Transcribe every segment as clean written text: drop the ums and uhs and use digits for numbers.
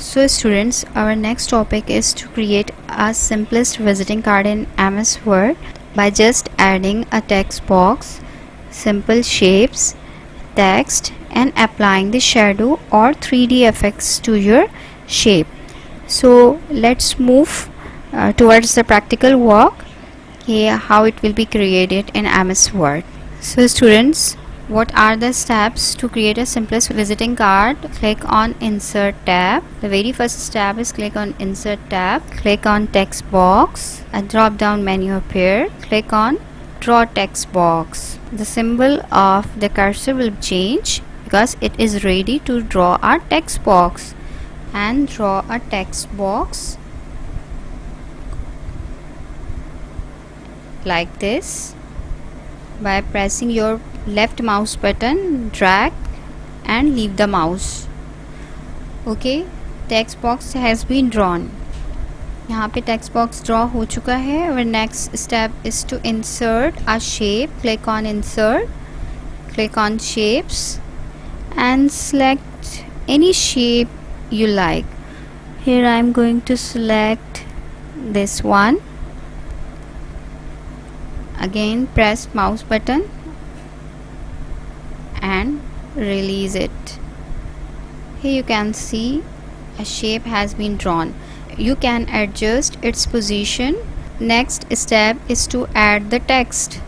So students, our next topic is to create a simplest visiting card in MS Word by just adding a text box, simple shapes, text and applying the shadow or 3D effects to your shape. So let's move towards the practical work, how it will be created in MS Word. So students, what are the steps to create a simplest visiting card? Click on Insert tab. The very first step is click on Insert tab. Click on Text box. A drop down menu appear. Click on Draw Text box. The symbol of the cursor will change because it is ready to draw our text box. And draw a text box like this. By pressing your left mouse button, drag and leave the mouse. Okay, text box has been drawn. यहाँ पे text box draw हो चुका है. Our next step is to insert a shape. Click on Insert, click on Shapes and select any shape you like. Here I am going to select this one. Again press mouse button and release it. Here you can see a shape has been drawn. You can adjust its position. Next step is to add the text.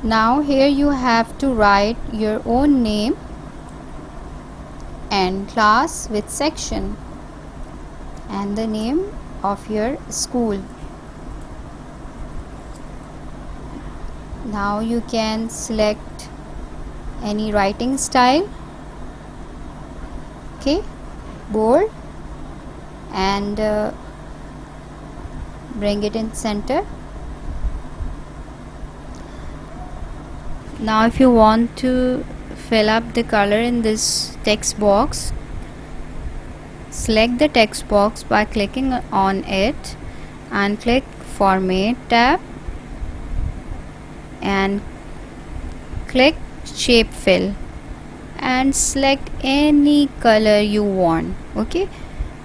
Now here you have to write your own name and class with section and the name of your school. Now you can select any writing style, okay, bold, and bring it in center. Now if you want to fill up the color in this text box, select the text box by clicking on it and click Format tab and click Shape Fill and select any color you want. Okay,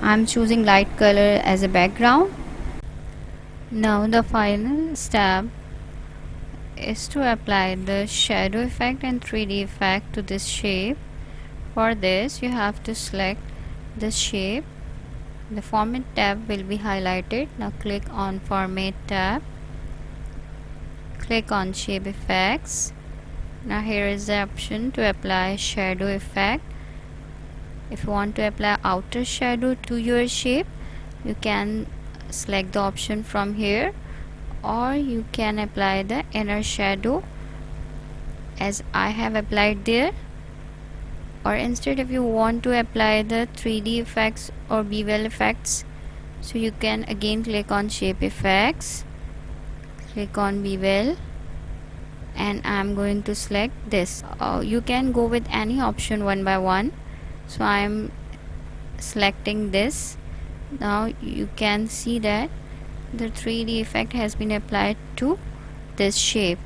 I'm choosing light color as a background. Now the final step is to apply the shadow effect and 3D effect to this shape. For this you have to select the shape. The Format tab will be highlighted. Now click on Format tab, click on Shape Effects. Now here is the option to apply shadow effect. If you want to apply outer shadow to your shape, you can select the option from here, or you can apply the inner shadow as I have applied there. Or instead, if you want to apply the 3D effects or bevel effects, so you can again click on Shape Effects, click on Bevel, and I'm going to select this. You can go with any option one by one, so I'm selecting this. Now you can see that the 3D effect has been applied to this shape.